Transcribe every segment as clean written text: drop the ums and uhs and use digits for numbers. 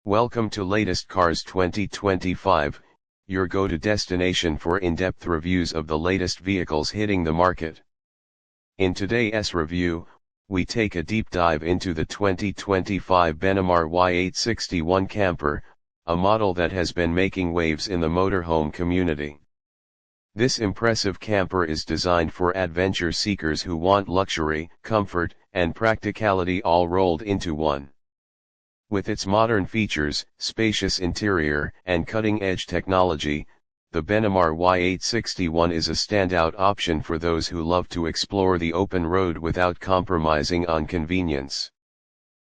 Welcome to Latest Cars 2025, your go-to destination for in-depth reviews of the latest vehicles hitting the market. In today's review, we take a deep dive into the 2025 Benimar Y861 camper, a model that has been making waves in the motorhome community. This impressive camper is designed for adventure seekers who want luxury, comfort, and practicality all rolled into one. With its modern features, spacious interior, and cutting-edge technology, the Benimar Y861 is a standout option for those who love to explore the open road without compromising on convenience.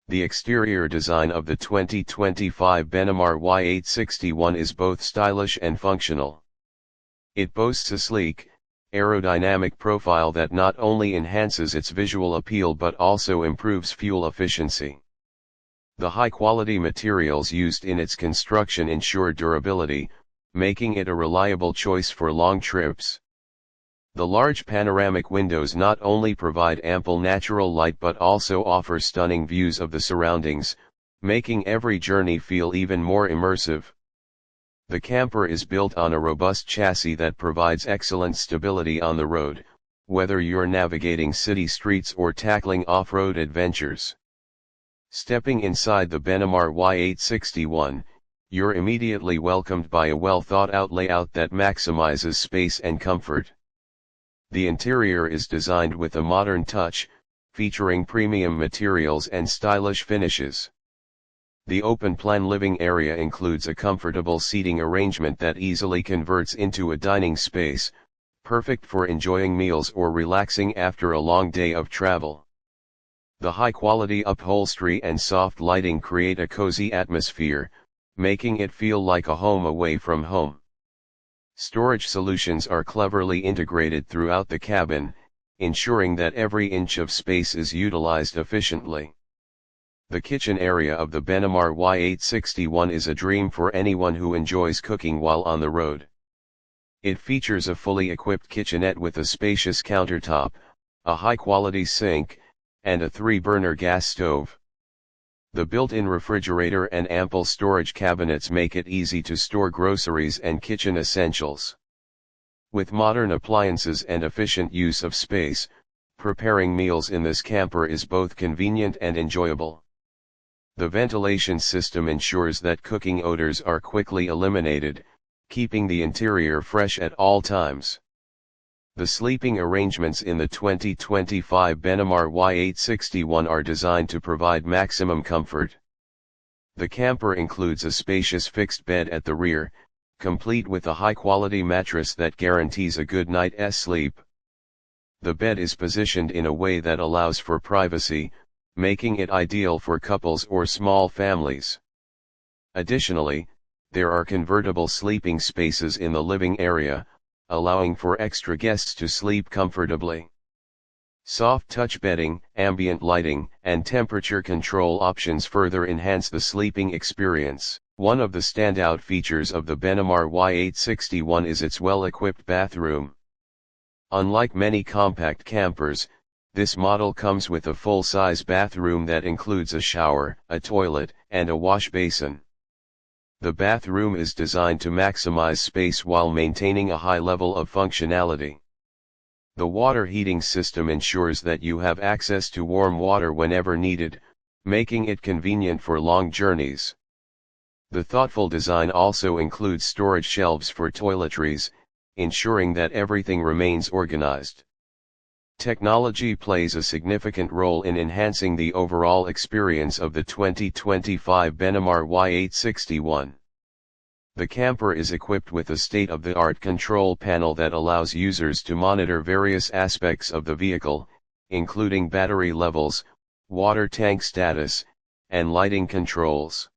The exterior design of the 2025 Benimar Y861 is both stylish and functional. It boasts a sleek, aerodynamic profile that not only enhances its visual appeal but also improves fuel efficiency. The high-quality materials used in its construction ensure durability, making it a reliable choice for long trips. The large panoramic windows not only provide ample natural light but also offer stunning views of the surroundings, making every journey feel even more immersive. The camper is built on a robust chassis that provides excellent stability on the road, whether you're navigating city streets or tackling off-road adventures. Stepping inside the Benimar Y861, you're immediately welcomed by a well-thought-out layout that maximizes space and comfort. The interior is designed with a modern touch, featuring premium materials and stylish finishes. The open-plan living area includes a comfortable seating arrangement that easily converts into a dining space, perfect for enjoying meals or relaxing after a long day of travel. The high-quality upholstery and soft lighting create a cozy atmosphere, making it feel like a home away from home. Storage solutions are cleverly integrated throughout the cabin, ensuring that every inch of space is utilized efficiently. The kitchen area of the Benimar Y861 is a dream for anyone who enjoys cooking while on the road. It features a fully equipped kitchenette with a spacious countertop, a high-quality sink, and a 3-burner gas stove. The built-in refrigerator and ample storage cabinets make it easy to store groceries and kitchen essentials. With modern appliances and efficient use of space, preparing meals in this camper is both convenient and enjoyable. The ventilation system ensures that cooking odors are quickly eliminated, keeping the interior fresh at all times. The sleeping arrangements in the 2025 Benimar Y861 are designed to provide maximum comfort. The camper includes a spacious fixed bed at the rear, complete with a high-quality mattress that guarantees a good night's sleep. The bed is positioned in a way that allows for privacy, making it ideal for couples or small families. Additionally, there are convertible sleeping spaces in the living area, allowing for extra guests to sleep comfortably. Soft touch bedding, ambient lighting, and temperature control options further enhance the sleeping experience. One of the standout features of the Benimar Y861 is its well-equipped bathroom. Unlike many compact campers, this model comes with a full-size bathroom that includes a shower, a toilet, and a wash basin. The bathroom is designed to maximize space while maintaining a high level of functionality. The water heating system ensures that you have access to warm water whenever needed, making it convenient for long journeys. The thoughtful design also includes storage shelves for toiletries, ensuring that everything remains organized. Technology plays a significant role in enhancing the overall experience of the 2025 Benimar Y861. The camper is equipped with a state-of-the-art control panel that allows users to monitor various aspects of the vehicle, including battery levels, water tank status, and lighting controls.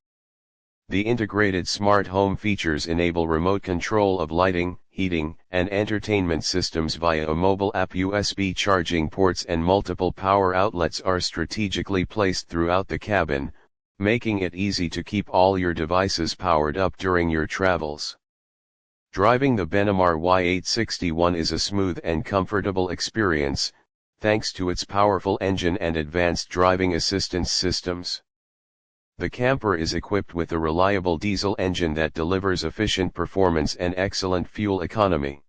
The integrated smart home features enable remote control of lighting, heating, and entertainment systems via a mobile app. USB charging ports and multiple power outlets are strategically placed throughout the cabin, making it easy to keep all your devices powered up during your travels. Driving the Benimar Y861 is a smooth and comfortable experience, thanks to its powerful engine and advanced driving assistance systems. The camper is equipped with a reliable diesel engine that delivers efficient performance and excellent fuel economy.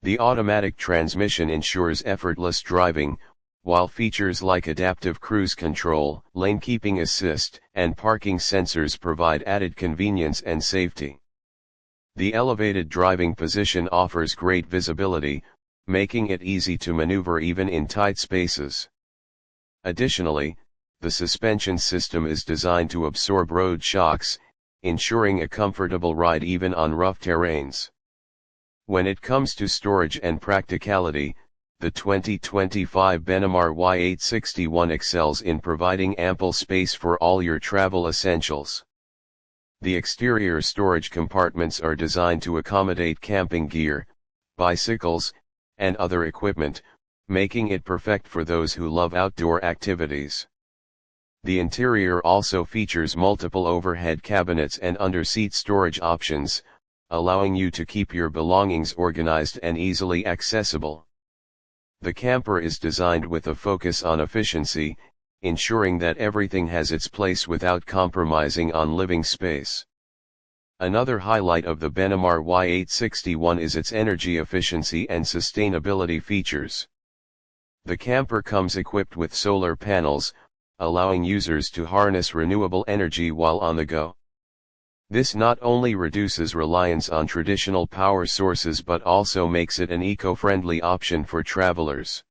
The automatic transmission ensures effortless driving, while features like adaptive cruise control, lane keeping assist, and parking sensors provide added convenience and safety. The elevated driving position offers great visibility, making it easy to maneuver even in tight spaces. Additionally, the suspension system is designed to absorb road shocks, ensuring a comfortable ride even on rough terrains. When it comes to storage and practicality, the 2025 Benimar Y861 excels in providing ample space for all your travel essentials. The exterior storage compartments are designed to accommodate camping gear, bicycles, and other equipment, making it perfect for those who love outdoor activities. The interior also features multiple overhead cabinets and under-seat storage options, allowing you to keep your belongings organized and easily accessible. The camper is designed with a focus on efficiency, ensuring that everything has its place without compromising on living space. Another highlight of the Benimar Y861 is its energy efficiency and sustainability features. The camper comes equipped with solar panels, allowing users to harness renewable energy while on the go. This not only reduces reliance on traditional power sources but also makes it an eco-friendly option for travelers.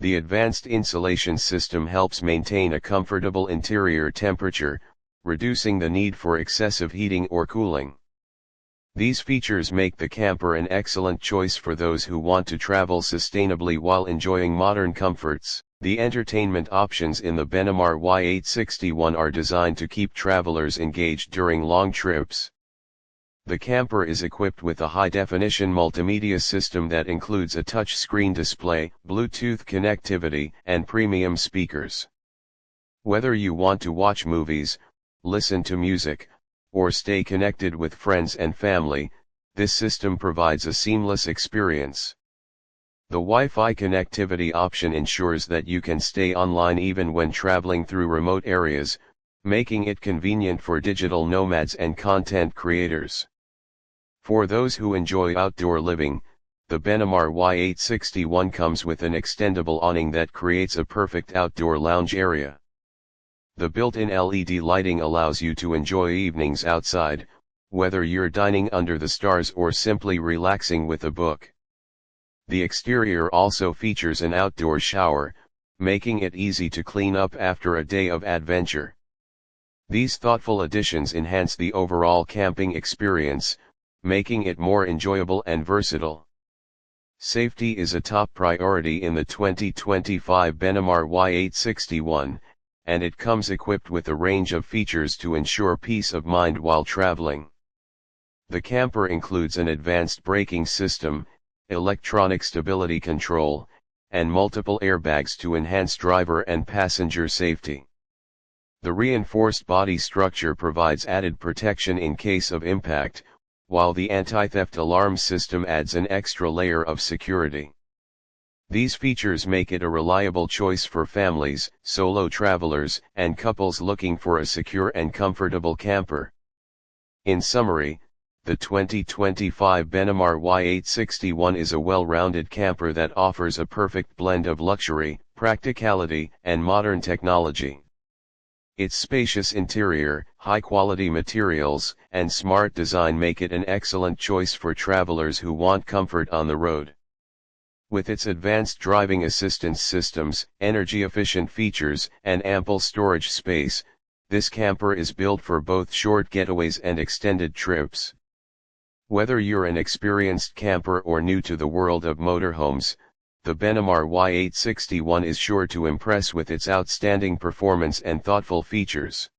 The advanced insulation system helps maintain a comfortable interior temperature, reducing the need for excessive heating or cooling. These features make the camper an excellent choice for those who want to travel sustainably while enjoying modern comforts. The entertainment options in the Benimar Y861 are designed to keep travelers engaged during long trips. The camper is equipped with a high-definition multimedia system that includes a touch-screen display, Bluetooth connectivity, and premium speakers. Whether you want to watch movies, listen to music, or stay connected with friends and family, this system provides a seamless experience. The Wi-Fi connectivity option ensures that you can stay online even when traveling through remote areas, making it convenient for digital nomads and content creators. For those who enjoy outdoor living, the Benimar Y861 comes with an extendable awning that creates a perfect outdoor lounge area. The built-in LED lighting allows you to enjoy evenings outside, whether you're dining under the stars or simply relaxing with a book. The exterior also features an outdoor shower, making it easy to clean up after a day of adventure. These thoughtful additions enhance the overall camping experience, making it more enjoyable and versatile. Safety is a top priority in the 2025 Benimar Y861, and it comes equipped with a range of features to ensure peace of mind while traveling. The camper includes an advanced braking system, electronic stability control, and multiple airbags to enhance driver and passenger safety. The reinforced body structure provides added protection in case of impact, while the anti-theft alarm system adds an extra layer of security. These features make it a reliable choice for families, solo travelers, and couples looking for a secure and comfortable camper. In summary, the 2025 Benimar Y861 is a well-rounded camper that offers a perfect blend of luxury, practicality, and modern technology. Its spacious interior, high-quality materials, and smart design make it an excellent choice for travelers who want comfort on the road. With its advanced driving assistance systems, energy-efficient features, and ample storage space, this camper is built for both short getaways and extended trips. Whether you're an experienced camper or new to the world of motorhomes, the Benimar Y861 is sure to impress with its outstanding performance and thoughtful features.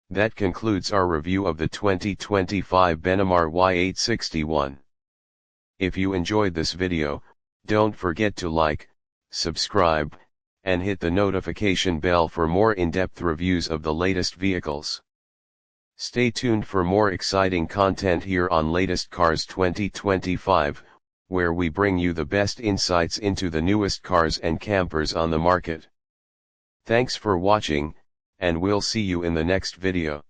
That concludes our review of the 2025 Benimar Y861. If you enjoyed this video, don't forget to like, subscribe, and hit the notification bell for more in-depth reviews of the latest vehicles. Stay tuned for more exciting content here on Latest Cars 2025, where we bring you the best insights into the newest cars and campers on the market. Thanks for watching, and we'll see you in the next video.